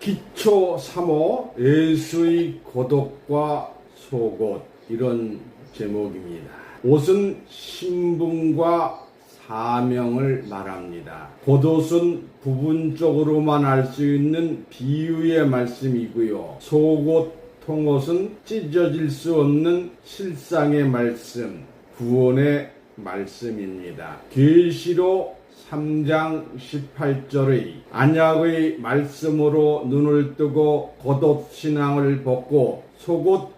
기초 3호 예수의 고독과 속옷, 이런 제목입니다. 옷은 신분과 사명을 말합니다. 겉옷은 부분적으로만 알 수 있는 비유의 말씀이고요. 속옷, 통옷은 찢어질 수 없는 실상의 말씀, 구원의 말씀입니다. 계시록 3장 18절의 언약의 말씀으로 눈을 뜨고 겉옷 신앙을 벗고 속옷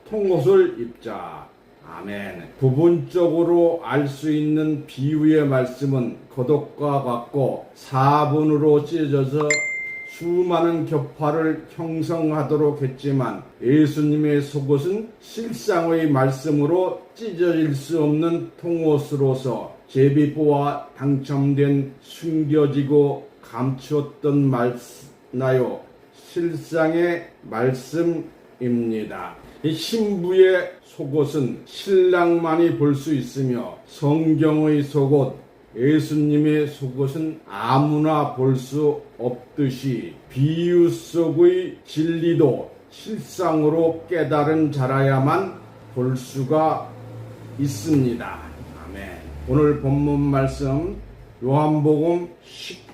통옷을 입자. 아멘. 부분적으로 알 수 있는 비유의 말씀은 겉옷과 같고 4분으로 찢어져서 수많은 격파를 형성하도록 했지만 예수님의 속옷은 실상의 말씀으로 찢어질 수 없는 통옷으로서 제비보와 당첨된 숨겨지고 감추었던 말나요 실상의 말씀입니다. 이 신부의 속옷은 신랑만이 볼 수 있으며 성경의 속옷, 예수님의 속옷은 아무나 볼 수 없듯이 비유 속의 진리도 실상으로 깨달은 자라야만 볼 수가 있습니다. 아멘. 오늘 본문 말씀 요한복음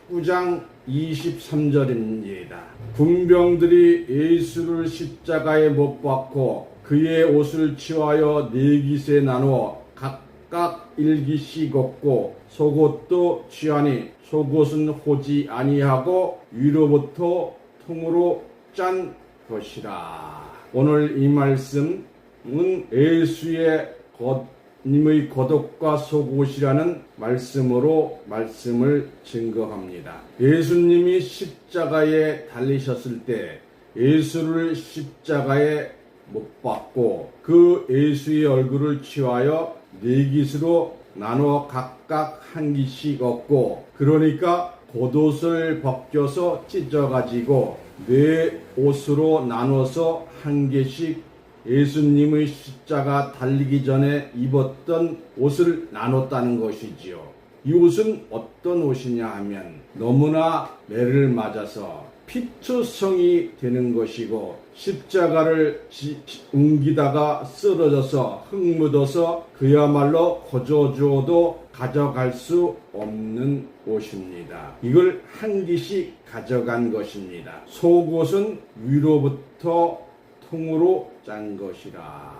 19장 23절입니다. 군병들이 예수를 십자가에 못 박고 그의 옷을 치하여 네 깃에 나누어 각각 일깃씩 얻고 속옷도 취하니 속옷은 호지 아니하고 위로부터 통으로 짠 것이라. 오늘 이 말씀은 예수의 님의 겉옷과 속옷이라는 말씀으로 말씀을 증거합니다. 예수님이 십자가에 달리셨을 때 예수를 십자가에 못 박고 그 예수의 얼굴을 취하여 네 깃으로 나눠 각각 한 깃씩 얻고, 그러니까 겉옷을 벗겨서 찢어가지고 네 옷으로 나눠서 한 개씩 예수님의 십자가 달리기 전에 입었던 옷을 나눴다는 것이지요. 이 옷은 어떤 옷이냐 하면 너무나 매를 맞아서 피투성이 되는 것이고 십자가를 옮기다가 쓰러져서 흙 묻어서 그야말로 거저주어도 가져갈 수 없는 옷입니다. 이걸 한 개씩 가져간 것입니다. 속옷은 위로부터 통으로 짠 것이라.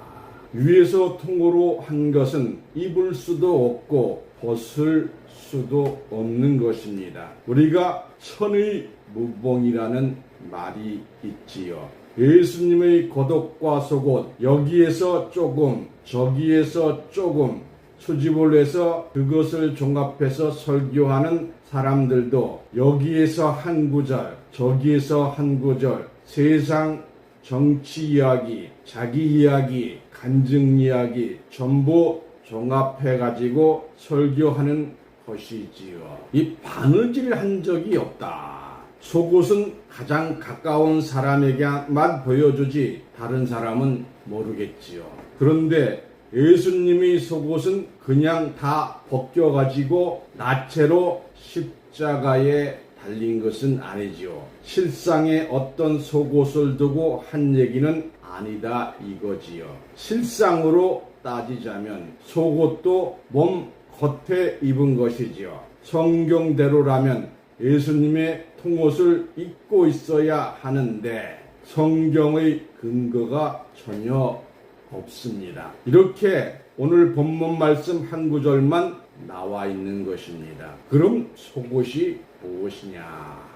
위에서 통으로 한 것은 입을 수도 없고 벗을 수도 없는 것입니다. 우리가 천의 무봉이라는 말이 있지요. 예수님의 겉옷과 속옷, 여기에서 조금 저기에서 조금 수집을 해서 그것을 종합해서 설교하는 사람들도 여기에서 한 구절 저기에서 한 구절 세상 정치 이야기, 자기 이야기, 간증 이야기 전부 종합해가지고 설교하는 것이지요. 이 바느질 한 적이 없다. 속옷은 가장 가까운 사람에게만 보여주지 다른 사람은 모르겠지요. 그런데 예수님의 속옷은 그냥 다 벗겨가지고 나체로 십자가에 달린 것은 아니지요. 실상에 어떤 속옷을 두고 한 얘기는 아니다 이거지요. 실상으로 따지자면 속옷도 몸 겉에 입은 것이지요. 성경대로라면 예수님의 통옷을 입고 있어야 하는데 성경의 근거가 전혀 없습니다. 이렇게 오늘 본문 말씀 한 구절만 나와 있는 것입니다. 그럼 속옷이 무엇이냐?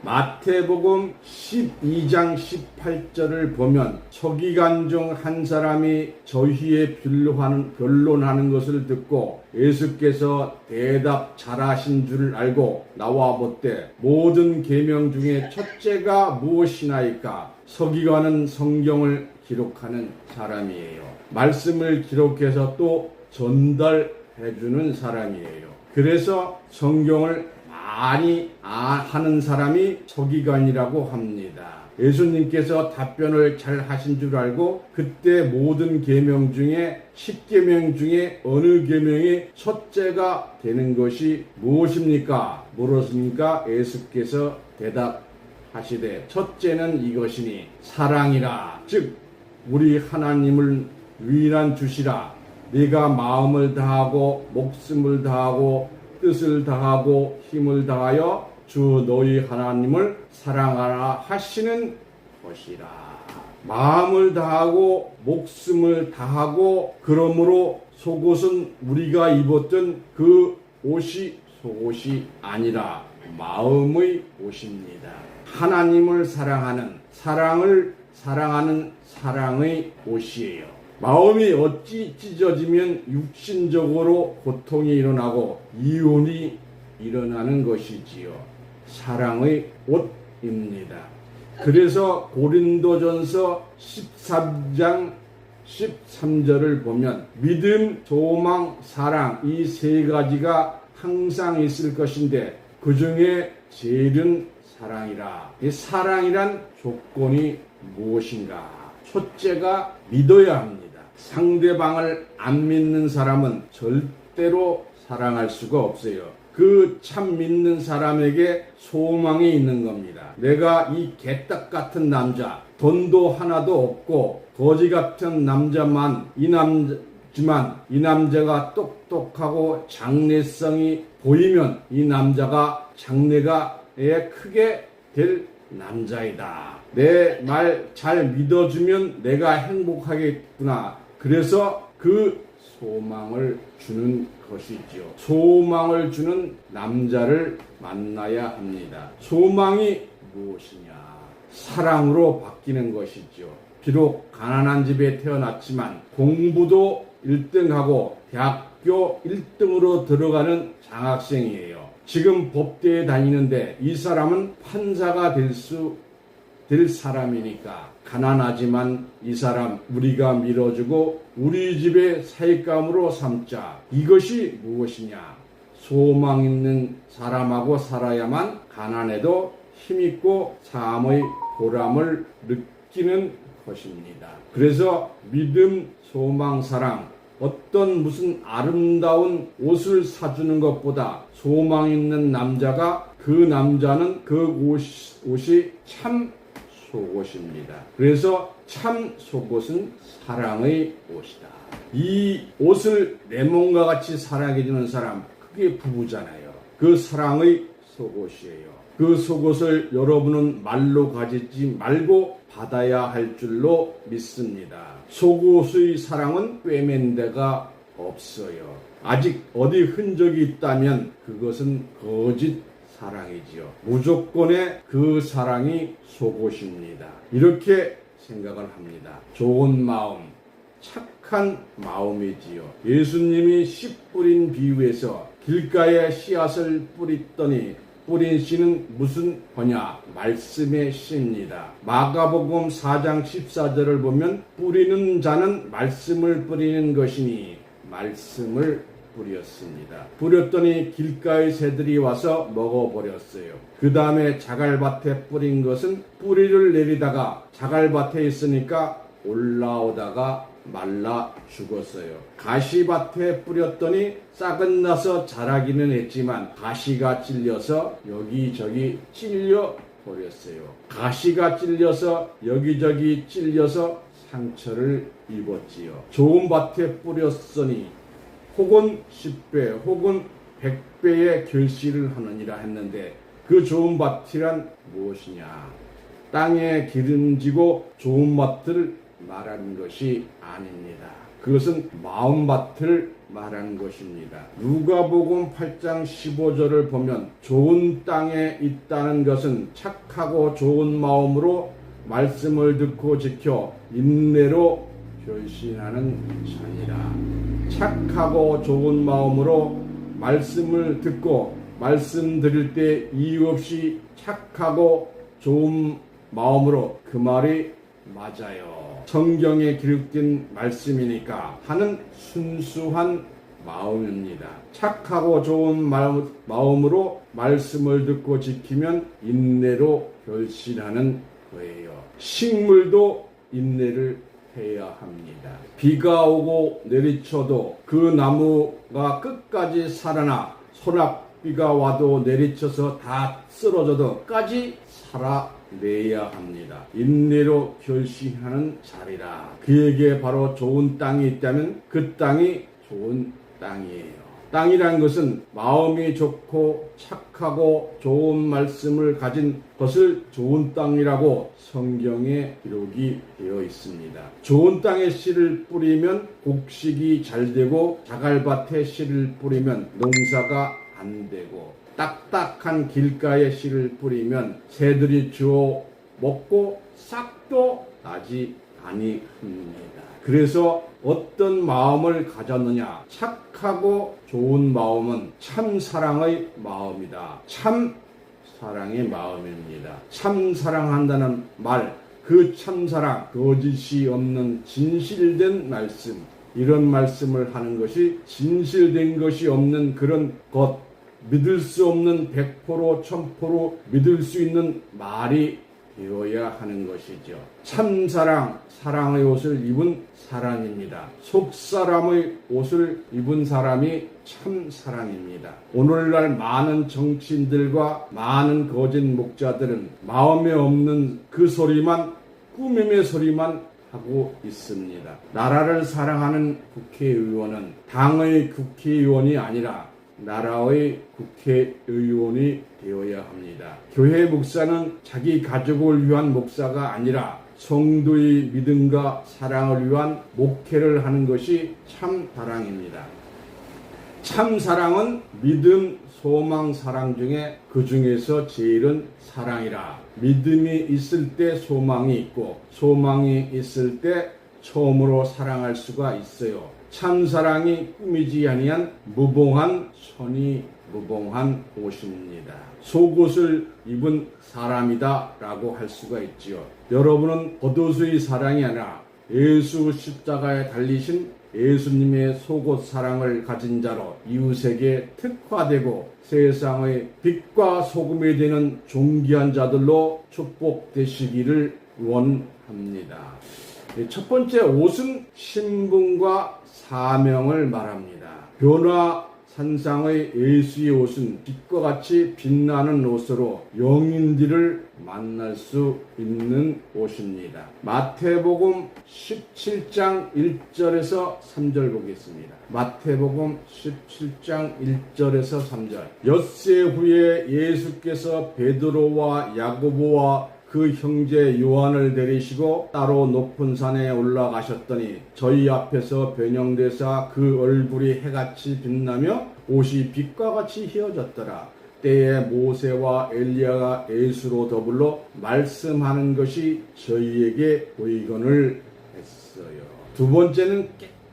마태복음 12장 18절을 보면 서기관 중 한 사람이 저희의 변론하는 것을 듣고 예수께서 대답 잘하신 줄 알고 나와 보되 모든 계명 중에 첫째가 무엇이나이까? 서기관은 성경을 기록하는 사람이에요. 말씀을 기록해서 또 전달해주는 사람이에요. 그래서 성경을 많이 하는 사람이 서기관이라고 합니다. 예수님께서 답변을 잘 하신 줄 알고 그때 모든 계명 중에 10계명 중에 어느 계명이 첫째가 되는 것이 무엇입니까? 물었으니까 예수께서 하시되 첫째는 이것이니 사랑이라. 즉 우리 하나님을 위인한 주시라. 네가 마음을 다하고 목숨을 다하고 뜻을 다하고 힘을 다하여 주 너희 하나님을 사랑하라 하시는 것이라. 마음을 다하고 목숨을 다하고, 그러므로 속옷은 우리가 입었던 그 옷이 속옷이 아니라 마음의 옷입니다. 하나님을 사랑하는 사랑의 옷이에요. 마음이 어찌 찢어지면 육신적으로 고통이 일어나고 이혼이 일어나는 것이지요. 사랑의 옷입니다. 그래서 고린도전서 13장 13절을 보면 믿음, 소망, 사랑 이 세 가지가 항상 있을 것인데 그 중에 제일은 사랑이라. 이 사랑이란 조건이 무엇인가? 첫째가 믿어야 합니다. 상대방을 안 믿는 사람은 절대로 사랑할 수가 없어요. 그 참 믿는 사람에게 소망이 있는 겁니다. 내가 이 개떡 같은 남자, 돈도 하나도 없고 거지 같은 남자만 이 남자가 똑똑하고 장래성이 보이면 이 남자가 장래가 크게 될 남자이다. 내 말 잘 믿어주면 내가 행복하겠구나. 그래서 그 소망을 주는 것이지요. 소망을 주는 남자를 만나야 합니다. 소망이 무엇이냐? 사랑으로 바뀌는 것이죠. 비록 가난한 집에 태어났지만 공부도 1등하고 대학교 1등으로 들어가는 장학생이에요. 지금 법대에 다니는데 이 사람은 판사가 될 사람이니까 가난하지만 이 사람 우리가 밀어주고 우리 집의 사익감으로 삼자. 이것이 무엇이냐? 소망 있는 사람하고 살아야만 가난해도 힘있고 삶의 보람을 느끼는 것입니다. 그래서 믿음, 소망, 사랑, 어떤 무슨 아름다운 옷을 사주는 것보다 소망 있는 남자가, 그 남자는 그 옷이 참 속옷입니다. 그래서 참 속옷은 사랑의 옷이다. 이 옷을 내 몸과 같이 사랑해주는 사람, 그게 부부잖아요. 그 사랑의 속옷이에요. 그 속옷을 여러분은 말로 가지지 말고 받아야 할 줄로 믿습니다. 속옷의 사랑은 꿰맨 데가 없어요. 아직 어디 흔적이 있다면 그것은 거짓 사랑이지요. 무조건의 그 사랑이 속옷입니다. 이렇게 생각을 합니다. 좋은 마음, 착한 마음이지요. 예수님이 씨 뿌린 비유에서 길가에 씨앗을 뿌렸더니 뿌린 씨는 무슨 거냐? 말씀의 씨입니다. 마가복음 4장 14절을 보면 뿌리는 자는 말씀을 뿌리는 것이니 말씀을 뿌렸습니다. 뿌렸더니 길가의 새들이 와서 먹어버렸어요. 그 다음에 자갈밭에 뿌린 것은 뿌리를 내리다가 자갈밭에 있으니까 올라오다가 말라 죽었어요. 가시밭에 뿌렸더니 싹은 나서 자라기는 했지만 가시가 찔려서 여기저기 찔려 버렸어요. 가시가 찔려서 여기저기 찔려서 상처를 입었지요. 좋은 밭에 뿌렸으니 혹은 10배 혹은 100배의 결실을 하느니라 했는데 그 좋은 밭이란 무엇이냐? 땅에 기름지고 좋은 밭을 말하는 것이 아닙니다. 그것은 마음밭을 말하는 것입니다. 누가복음 8장 15절을 보면 좋은 땅에 있다는 것은 착하고 좋은 마음으로 말씀을 듣고 지켜 인내로 결신하는 자니라. 착하고 좋은 마음으로 말씀을 듣고 말씀 드릴 때 이유 없이 착하고 좋은 마음으로, 그 말이 맞아요. 성경에 기록된 말씀이니까 하는 순수한 마음입니다. 착하고 좋은 마음으로 말씀을 듣고 지키면 인내로 결신하는 거예요. 식물도 인내를 해야 합니다. 비가 오고 내리쳐도 그 나무가 끝까지 살아나 소낙비가 와도 내리쳐서 다 쓰러져도 끝까지 살아 내야 합니다. 인내로 결심하는 자리라. 그에게 바로 좋은 땅이 있다면 그 땅이 좋은 땅이에요. 땅이란 것은 마음이 좋고 착하고 좋은 말씀을 가진 것을 좋은 땅이라고 성경에 기록이 되어 있습니다. 좋은 땅에 씨를 뿌리면 곡식이 잘 되고 자갈밭에 씨를 뿌리면 농사가 안 되고 딱딱한 길가에 씨를 뿌리면 새들이 주워 먹고 싹도 나지 아니합니다. 그래서 어떤 마음을 가졌느냐? 착하고 좋은 마음은 참 사랑의 마음이다. 참 사랑의 마음입니다. 참 사랑한다는 말, 그 참사랑, 거짓이 없는 진실된 말씀, 이런 말씀을 하는 것이 진실된 것이 없는 그런 것, 믿을 수 없는 100% 1000% 믿을 수 있는 말이 되어야 하는 것이죠. 참사랑, 사랑의 옷을 입은 사람입니다. 속사람의 옷을 입은 사람이 참사랑입니다. 오늘날 많은 정치인들과 많은 거짓 목자들은 마음에 없는 그 소리만, 꾸밈의 소리만 하고 있습니다. 나라를 사랑하는 국회의원은 당의 국회의원이 아니라 나라의 국회의원이 되어야 합니다. 교회 목사는 자기 가족을 위한 목사가 아니라 성도의 믿음과 사랑을 위한 목회를 하는 것이 참 사랑입니다. 참 사랑은 믿음, 소망, 사랑 중에 그 중에서 제일은 사랑이라. 믿음이 있을 때 소망이 있고 소망이 있을 때 처음으로 사랑할 수가 있어요. 참사랑이 꾸미지 아니한 무봉한 선이 무봉한 옷입니다. 속옷을 입은 사람이다 라고 할 수가 있지요. 여러분은 겉옷의 사랑이 아니라 예수 십자가에 달리신 예수님의 속옷 사랑을 가진 자로 이웃에게 특화되고 세상의 빛과 소금이 되는 존귀한 자들로 축복되시기를 원합니다. 첫 번째 옷은 신분과 사명을 말합니다. 변화산상의 예수의 옷은 빛과 같이 빛나는 옷으로 영인들을 만날 수 있는 옷입니다. 마태복음 17장 1절에서 3절 보겠습니다. 마태복음 17장 1절에서 3절. 엿새 후에 예수께서 베드로와 야고보와 그 형제 요한을 데리시고 따로 높은 산에 올라가셨더니 저희 앞에서 변형되사 그 얼굴이 해같이 빛나며 옷이 빛과 같이 휘어졌더라. 때에 모세와 엘리야가 예수로 더불어 말씀하는 것이 저희에게 보이거늘 했어요. 두 번째는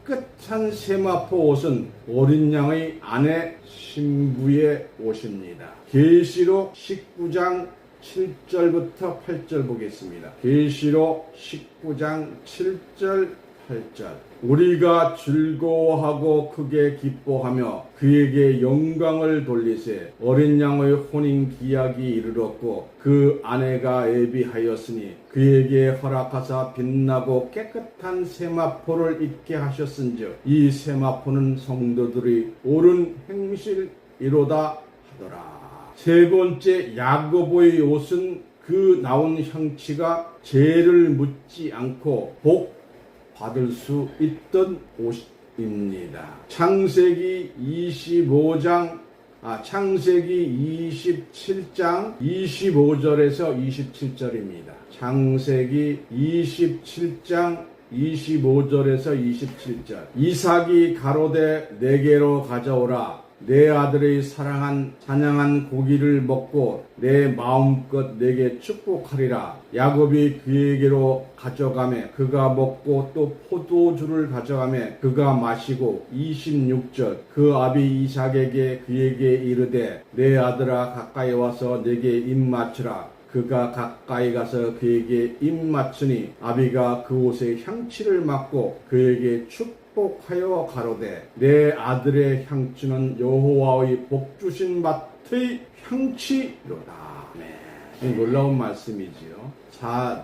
깨끗한 세마포 옷은 어린 양의 아내 신부의 옷입니다. 계시록 19장 7절부터 8절 보겠습니다. 계시록 19장 7절 8절. 우리가 즐거워하고 크게 기뻐하며 그에게 영광을 돌리세 어린 양의 혼인 기약이 이르렀고 그 아내가 예비하였으니 그에게 허락하사 빛나고 깨끗한 세마포를 입게 하셨은즉 이 세마포는 성도들의 옳은 행실이로다 하더라. 세 번째, 야고보의 옷은 그 나온 형치가 죄를 묻지 않고 복 받을 수 있던 옷입니다. 창세기 27장 25절에서 27절입니다. 창세기 27장 25절에서 27절. 이삭이 가로되 내게로 가져오라. 내 아들의 사냥한 고기를 먹고 내 마음껏 내게 축복하리라. 야곱이 그에게로 가져가매 그가 먹고 또 포도주를 가져가매 그가 마시고 26절. 그 아비 이삭에게 그에게 이르되 내 아들아 가까이 와서 내게 입 맞추라. 그가 가까이 가서 그에게 입 맞추니 아비가 그 옷의 향취를 맡고 그에게 축복하여 가로되 내 아들의 향취는 여호와의 복주신 밭의 향취로다. 네. 놀라운 말씀이지요.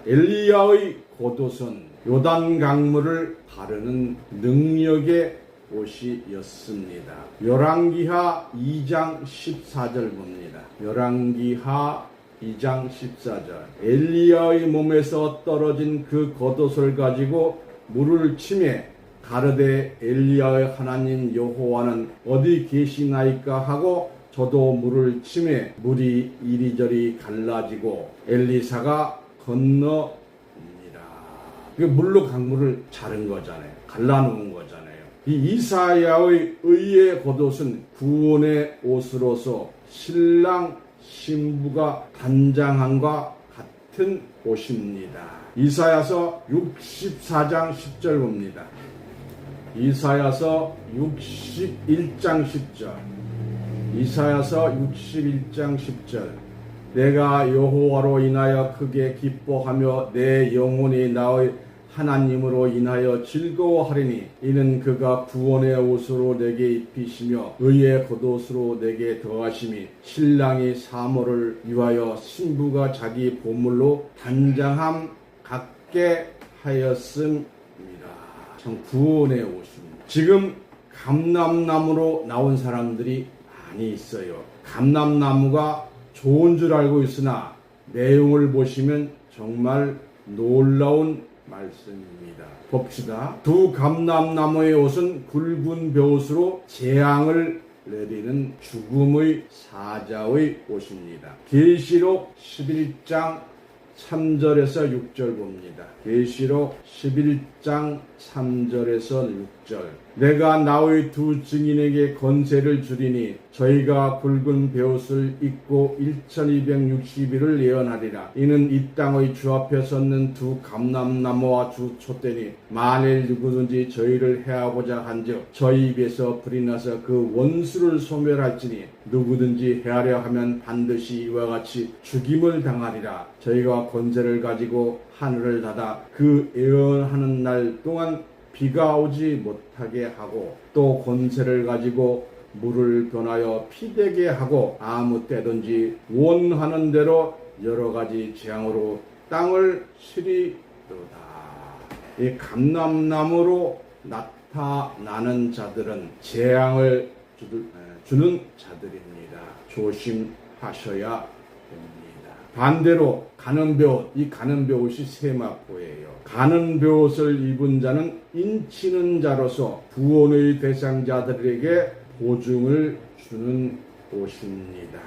엘리야의 겉옷은 요단 강물을 가르는 능력의 옷이었습니다. 열왕기하 2장 14절 봅니다. 열왕기하 2장 14절. 엘리야의 몸에서 떨어진 그 겉옷을 가지고 물을 치매 가르되 엘리야의 하나님 여호와는 어디 계시나이까 하고 저도 물을 치매 물이 이리저리 갈라지고 엘리사가 건너옵니다. 그 물로 강물을 자른 거잖아요. 갈라놓은 거잖아요. 이 이사야의 의의 겉옷은 구원의 옷으로서 신랑 신부가 단장함과 같은 옷입니다. 이사야서 64장 10절 봅니다. 이사야서 61장 10절. 이사야서 61장 10절. 내가 여호와로 인하여 크게 기뻐하며 내 영혼이 나의 하나님으로 인하여 즐거워하리니 이는 그가 구원의 옷으로 내게 입히시며 의의 겉옷으로 내게 더하심이 신랑이 사모를 위하여 신부가 자기 보물로 단장함 같게 하였음이라. 참 구원의 옷입니다. 지금 감람나무로 나온 사람들이 많이 있어요. 감람나무가 좋은 줄 알고 있으나 내용을 보시면 정말 놀라운 말씀입니다. 봅시다. 두 감람나무의 옷은 굵은 벼옷으로 재앙을 내리는 죽음의 사자의 옷입니다. 계시록 11장 3절에서 6절 봅니다. 계시록 11장 3절에서 6절. 내가 나의 두 증인에게 권세를 주리니 저희가 굵은 벼옷을 입고 1260일을 예언하리라. 이는 이 땅의 주 앞에 섰는 두 감람나무와 주 촛대니 만일 누구든지 저희를 해하고자 한즉 저희 입에서 불이 나서 그 원수를 소멸할지니 누구든지 해하려 하면 반드시 이와 같이 죽임을 당하리라. 저희가 권세를 가지고 하늘을 닫아 그 예언하는 날 동안 비가 오지 못하게 하고 또 권세를 가지고 물을 변하여 피되게 하고 아무 때든지 원하는 대로 여러 가지 재앙으로 땅을 치리로다. 이 감람나무로 나타나는 자들은 재앙을 주는 자들입니다. 조심하셔야 됩니다. 반대로 가는 벼옷, 이 가는 벼옷이 세마포예요. 가는 벼옷을 입은 자는 인치는 자로서 구원의 대상자들에게 보증을 주는 옷입니다.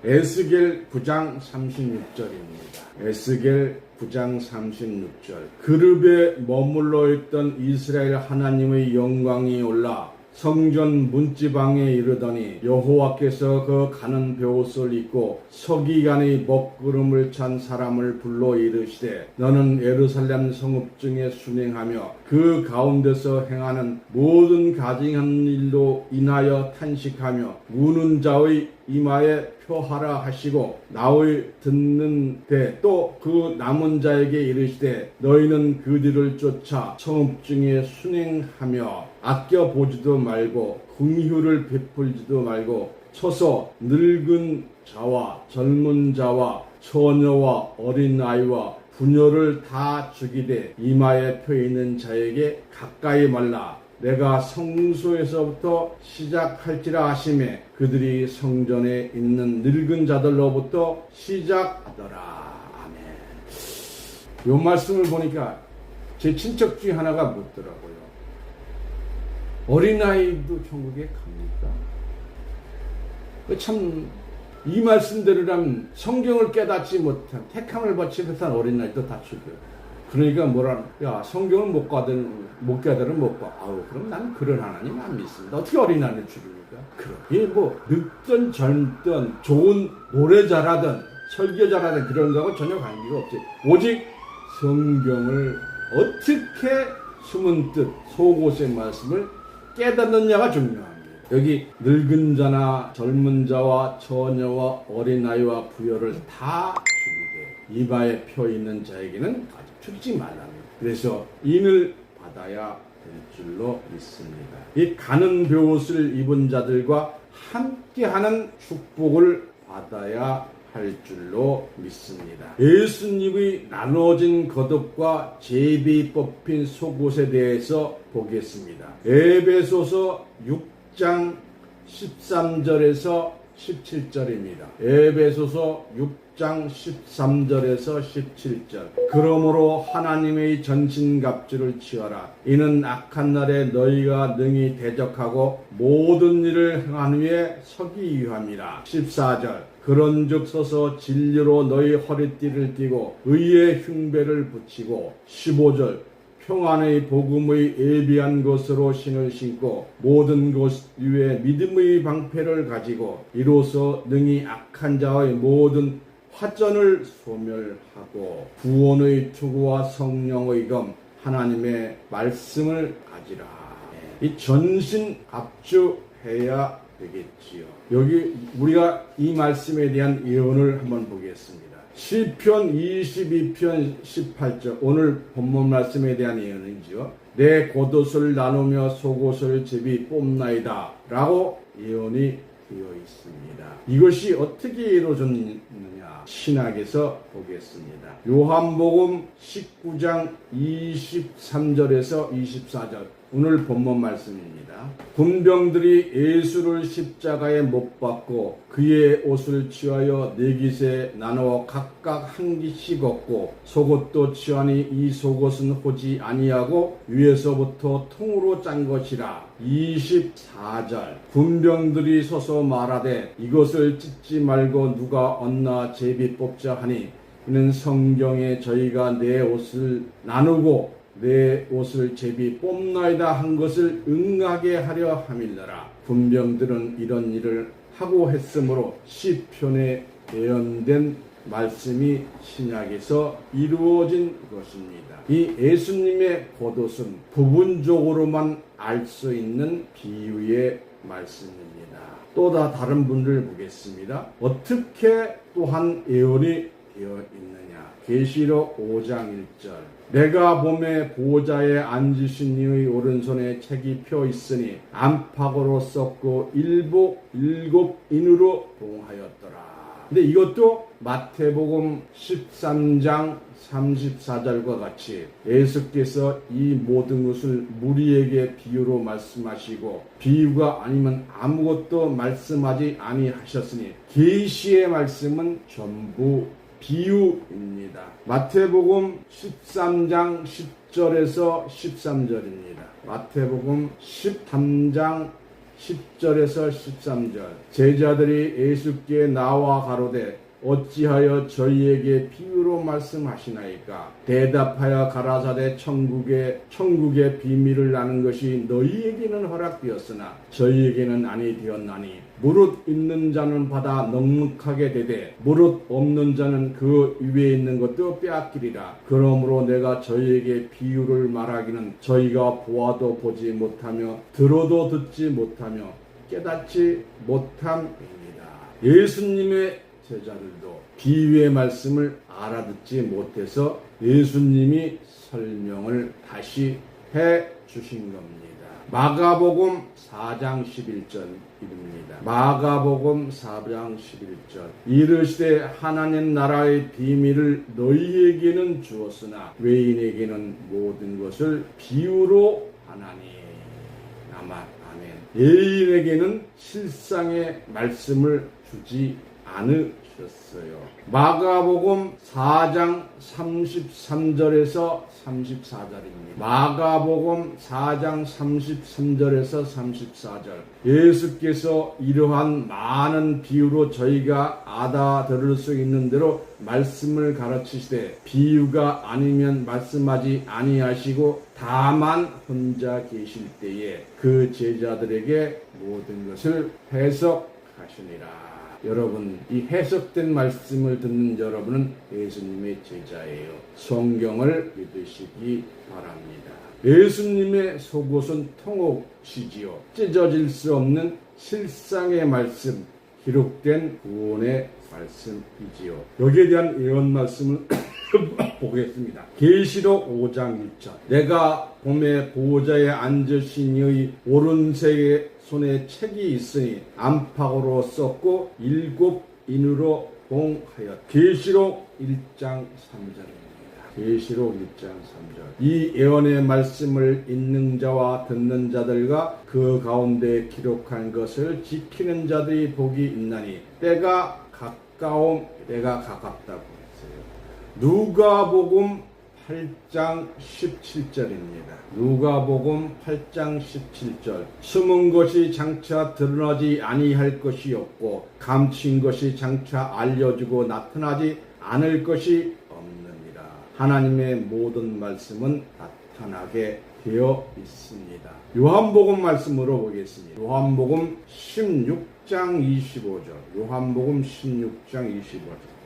에스겔 9장 36절입니다. 에스겔 9장 36절. 그룹에 머물러 있던 이스라엘 하나님의 영광이 올라 성전 문지방에 이르더니 여호와께서 그 가는 벼옷을 입고 서기관의 먹구름을 찬 사람을 불러 이르시되 너는 예루살렘 성읍중에 순행하며 그 가운데서 행하는 모든 가증한 일로 인하여 탄식하며 우는 자의 이마에 표하라 하시고 나의 듣는데 또 그 남은 자에게 이르시되 너희는 그 뒤를 쫓아 성읍중에 순행하며 아껴보지도 말고 긍휼을 베풀지도 말고 서서 늙은 자와 젊은 자와 처녀와 어린아이와 부녀를 다 죽이되 이마에 펴 있는 자에게 가까이 말라. 내가 성소에서부터 시작할지라 하시매 그들이 성전에 있는 늙은 자들로부터 시작하더라. 아멘. 이 말씀을 보니까 제 친척 중에 하나가 묻더라고요. 어린아이도 천국에 갑니까? 참 이 말씀대로라면 성경을 깨닫지 못한 택함을 받지 못한 어린아이도 다 죽여요. 그러니까 야 성경을 못 깨달으면 못 봐. 아우 그럼 난 그런 하나님 안 믿습니다. 어떻게 어린아이를 죽입니까? 그러게 뭐 늙든 젊든 좋은 노래 잘하든 설교 잘하든 그런 거하고 전혀 관계가 없지. 오직 성경을 어떻게 숨은 뜻 속옷의 말씀을 깨닫느냐가 중요합니다. 여기 늙은 자나 젊은 자와 처녀와 어린아이와 부여를 다 죽이되 이마에 펴 있는 자에게는 죽이지 말랍니다. 그래서 인을 받아야 될 줄로 믿습니다. 이 가는 벼옷을 입은 자들과 함께하는 축복을 받아야 할 줄로 믿습니다. 예수님의 나눠진 겉옷과 제비 뽑힌 속옷에 대해서 보겠습니다. 에베소서 6장 13절에서 17절입니다. 에베소서 6장 13절에서 17절. 그러므로 하나님의 전신갑주를 취하라. 이는 악한 날에 너희가 능히 대적하고 모든 일을 행한 후에 서기 위함이라. 14절. 그런즉 서서 진리로 너희 허리띠를 띠고 의의 흉배를 붙이고. 15절. 평안의 복음의 예비한 것으로 신을 신고 모든 것 위에 믿음의 방패를 가지고 이로써 능히 악한 자의 모든 화전을 소멸하고 구원의 투구와 성령의 검 하나님의 말씀을 가지라. 이 전신 압주해야 되겠지요. 여기 우리가 이 말씀에 대한 예언을 한번 보겠습니다. 시편 22편 18절 오늘 본문 말씀에 대한 예언이죠. 내 겉옷을 나누며 속옷을 제비 뽑나이다 라고 예언이 되어 있습니다. 이것이 어떻게 이루어졌느냐 신학에서 보겠습니다. 요한복음 19장 23절에서 24절 오늘 본문 말씀입니다. 군병들이 예수를 십자가에 못 박고 그의 옷을 취하여 네 깃에 나누어 각각 한 깃씩 얻고 속옷도 취하니 이 속옷은 호지 아니하고 위에서부터 통으로 짠 것이라. 24절 군병들이 서서 말하되 이것을 찢지 말고 누가 얻나 제비 뽑자 하니 이는 성경에 저희가 내 옷을 나누고 내 옷을 제비 뽑나이다 한 것을 응하게 하려 함이니라. 군병들은 이런 일을 하고 했으므로 시편에 예언된 말씀이 신약에서 이루어진 것입니다. 이 예수님의 겉옷은 부분적으로만 알 수 있는 비유의 말씀입니다. 또 다른 분들 보겠습니다. 어떻게 또한 예언이 되어 있느냐. 계시록 5장 1절 내가 봄에 보좌에 앉으신 이의 오른손에 책이 펴 있으니 안팎으로 썼고 일곱 인으로 봉하였더라. 근데 이것도 마태복음 13장 34절과 같이 예수께서 이 모든 것을 무리에게 비유로 말씀하시고 비유가 아니면 아무것도 말씀하지 아니하셨으니 계시의 말씀은 전부 비유입니다. 마태복음 13장 10절에서 13절입니다. 마태복음 13장 10절에서 13절 제자들이 예수께 나와 가로되 어찌하여 저희에게 비유로 말씀하시나이까? 대답하여 가라사대 천국의 비밀을 아는 것이 너희에게는 허락되었으나 저희에게는 아니 되었나니 무릇 있는 자는 받아 넉넉하게 되되 무릇 없는 자는 그 위에 있는 것도 빼앗기리라. 그러므로 내가 저희에게 비유를 말하기는 저희가 보아도 보지 못하며 들어도 듣지 못하며 깨닫지 못함입니다. 예수님의 제자들도 비유의 말씀을 알아듣지 못해서 예수님이 설명을 다시 해 주신 겁니다. 마가복음 4장 11절입니다. 마가복음 4장 11절 이르시되 하나님 나라의 비밀을 너희에게는 주었으나 외인에게는 모든 것을 비유로 하나니. 아멘. 예인에게는 실상의 말씀을 주지 않으셨어요. 마가복음 4장 33절에서 34절입니다. 마가복음 4장 33절에서 34절 예수께서 이러한 많은 비유로 저희가 알아들을 수 있는 대로 말씀을 가르치시되 비유가 아니면 말씀하지 아니하시고 다만 혼자 계실 때에 그 제자들에게 모든 것을 해석하시니라. 여러분, 이 해석된 말씀을 듣는 여러분은 예수님의 제자예요. 성경을 믿으시기 바랍니다. 예수님의 속옷은 통옷이지요. 찢어질 수 없는 실상의 말씀, 기록된 구원의 말씀이지요. 여기에 대한 예언 말씀을 보겠습니다. 계시록 5장 1절 내가 봄에 보호자에 앉으신 이의 오른손에 책이 있으니 안팎으로 썼고 7인으로 봉하였. 계시록 1장 3절입니다. 계시록 1장 3절. 이 예언의 말씀을 읽는 자와 듣는 자들과 그 가운데 기록한 것을 지키는 자들이 복이 있나니 때가 가깝다고 했어요. 누가복음 8장 17절입니다. 누가복음 8장 17절. 숨은 것이 장차 드러나지 아니할 것이 없고 감춘 것이 장차 알려지고 나타나지 않을 것이 없느니라. 하나님의 모든 말씀은 나타나게 되어 있습니다. 요한복음 말씀으로 보겠습니다. 요한복음 16장 25절. 요한복음 16장 25절.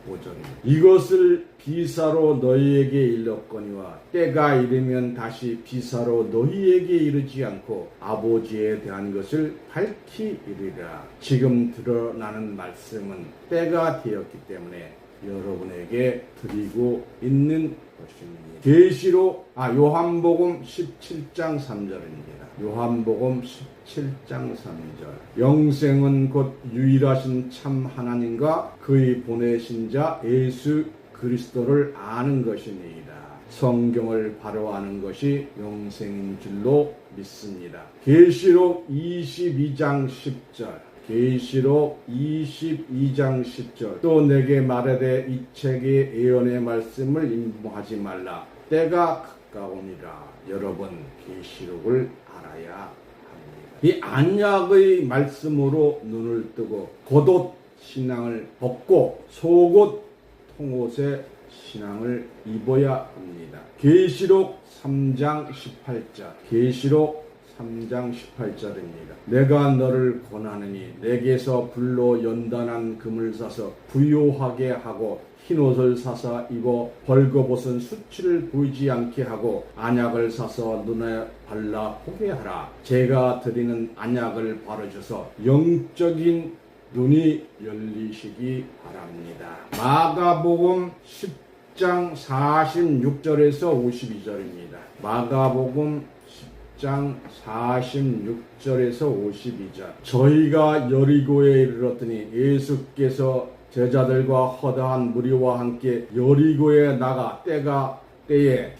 이것을 비사로 너희에게 일렀거니와 때가 이르면 다시 비사로 너희에게 이르지 않고 아버지에 대한 것을 밝히 이르리라. 지금 드러나는 말씀은 때가 되었기 때문에 여러분에게 드리고 있는 것입니다. 계시록 요한복음 17장 3절입니다. 요한복음 17장 3절. 영생은 곧 유일하신 참 하나님과 그의 보내신 자 예수 그리스도를 아는 것이니이다. 성경을 바로 아는 것이 영생인 줄로 믿습니다. 계시록 22장 10절. 계시록 22장 10절. 또 내게 말하되 이 책의 예언의 말씀을 임무하지 말라. 때가 가까우니라. 여러분 계시록을 알아야 합니다. 이 언약의 말씀으로 눈을 뜨고 겉옷 신앙을 벗고 속옷 통옷의 신앙을 입어야 합니다. 계시록 3장 18절. 계시록 3장 18절입니다. 내가 너를 권하느니 내게서 불로 연단한 금을 사서 부요하게 하고 흰옷을 사서 입어 벌거벗은 수치를 보이지 않게 하고 안약을 사서 눈에 발라 보게 하라. 제가 드리는 안약을 바르셔서 영적인 눈이 열리시기 바랍니다. 마가복음 10장 46절에서 52절입니다. 마가복음 10장 46절에서 52절. 저희가 여리고에 이르렀더니 예수께서 제자들과 허다한 무리와 함께 여리고에 나가 때에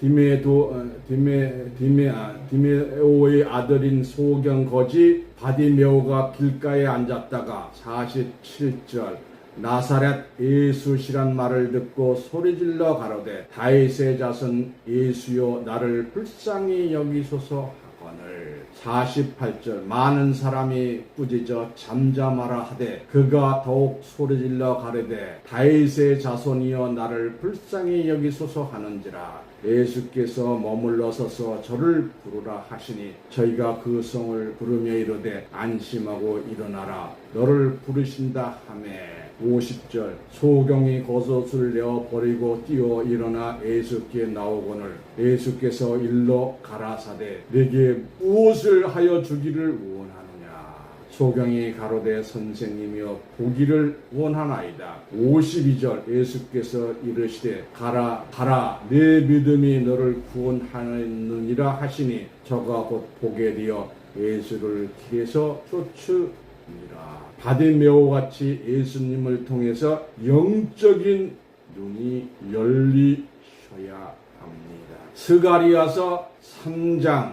디메오의 아들인 소경 거지 바디메오가 길가에 앉았다가 47절. 나사렛 예수시란 말을 듣고 소리질러 가로되 다윗의 자손 예수여 나를 불쌍히 여기소서 하거늘. 48절. 많은 사람이 꾸짖어 잠잠하라 하되 그가 더욱 소리질러 가로되 다윗의 자손이여 나를 불쌍히 여기소서 하는지라. 예수께서 머물러 서서 저를 부르라 하시니 저희가 그 성을 부르며 이르되 안심하고 일어나라 너를 부르신다 하매. 50절. 소경이 겉옷을 내어 버리고 뛰어 일어나 예수께 나오거늘 예수께서 일러 가라사대 내게 무엇을 하여 주기를 원하느냐. 소경이 가로되 선생님이여 보기를 원하나이다. 52절. 예수께서 이르시되 가라 내 믿음이 너를 구원하느니라 하시니 저가 곧 보게 되어 예수를 길에서 쫓으니라. 바디메오같이 예수님을 통해서 영적인 눈이 열리셔야 합니다. 스가리아서 3장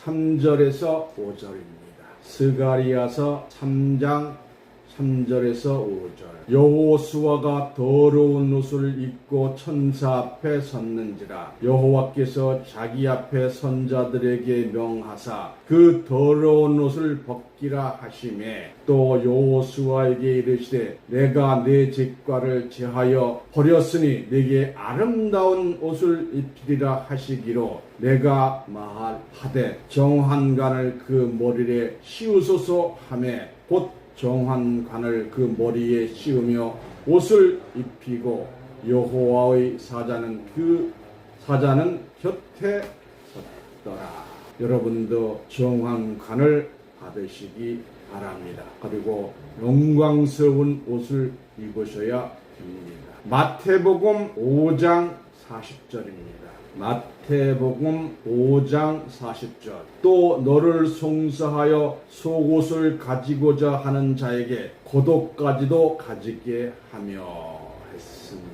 3절에서 5절입니다. 스가리아서 3장 3절에서 5절. 여호수아가 더러운 옷을 입고 천사 앞에 섰는지라. 여호와께서 자기 앞에 선자들에게 명하사 그 더러운 옷을 벗기라 하시매. 또 여호수아에게 이르시되 내가 내 죄과를 제하여 버렸으니 내게 아름다운 옷을 입히리라 하시기로 내가 말하되 정한관을 그 머리에 씌우소서 하매 곧 정한관을 그 머리에 씌우며 옷을 입히고 여호와의 사자는 곁에 섰더라. 여러분도 정한관을 받으시기 바랍니다. 그리고 영광스러운 옷을 입으셔야 됩니다. 마태복음 5장 40절입니다. 마태복음 5장 40절. 또 너를 송사하여 속옷을 가지고자 하는 자에게 겉옷까지도 가지게 하며 했습니다.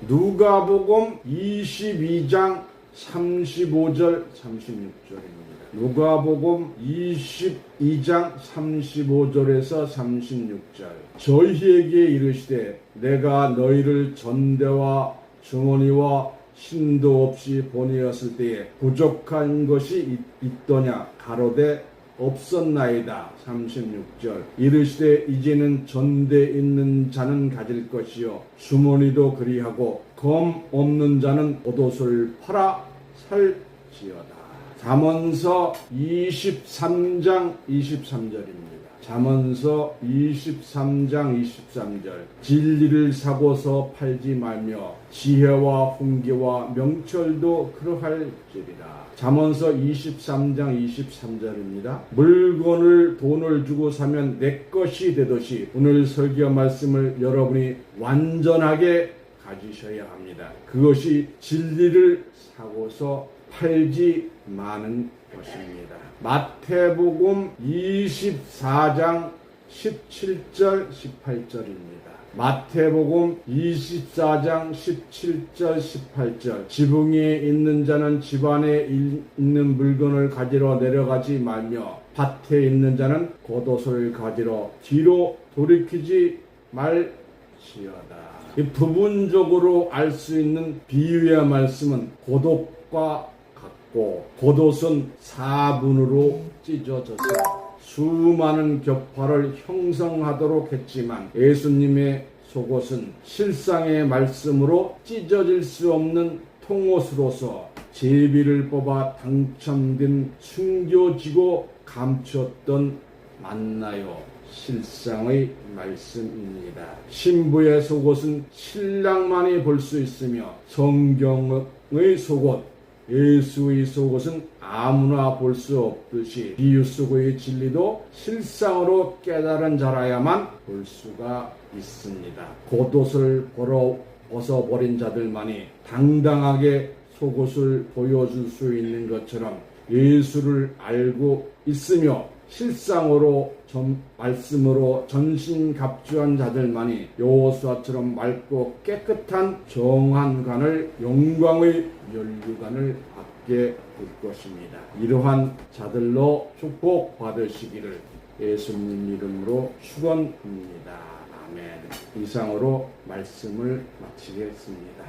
누가복음 22장 35절 36절입니다. 누가복음 22장 35절에서 36절. 저희에게 이르시되 내가 너희를 전대와 주머니와 신도 없이 보내었을 때에 부족한 것이 있더냐 가로되 없었나이다. 36절. 이르시되 이제는 전대 있는 자는 가질 것이요 주머니도 그리하고 검 없는 자는 겉옷을 팔아 살지어다. 잠언서 23장 23절입니다. 잠언서 23장 23절. 진리를 사고서 팔지 말며 지혜와 훈계와 명철도 그러할지리라. 잠언서 23장 23절입니다. 물건을 돈을 주고 사면 내 것이 되듯이 오늘 설교 말씀을 여러분이 완전하게 가지셔야 합니다. 그것이 진리를 사고서 팔지 마는 것입니다. 마태복음 24장 17절 18절입니다. 마태복음 24장 17절 18절. 지붕 위에 있는 자는 집 안에 있는 물건을 가지러 내려가지 말며 밭에 있는 자는 겉옷을 가지러 뒤로 돌이키지 말지어다. 이 부분적으로 알 수 있는 비유의 말씀은 겉옷과 같고 겉옷은 4분으로 찢어져서 수많은 격파를 형성하도록 했지만 예수님의 속옷은 실상의 말씀으로 찢어질 수 없는 통옷으로서 제비를 뽑아 당첨된 숨겨지고 감췄던 만나요 실상의 말씀입니다. 신부의 속옷은 신랑만이 볼 수 있으며 성경의 속옷 예수의 속옷은 아무나 볼 수 없듯이 비유 속의 진리도 실상으로 깨달은 자라야만 볼 수가 있습니다. 겉옷을 벗어버린 자들만이 당당하게 속옷을 보여줄 수 있는 것처럼 예수를 알고 있으며 실상으로 말씀으로 전신갑주한 자들만이 여호수아처럼 맑고 깨끗한 정한관을 영광의 면류관을 받게 될 것입니다. 이러한 자들로 축복받으시기를 예수님 이름으로 축원합니다. 아멘. 이상으로 말씀을 마치겠습니다.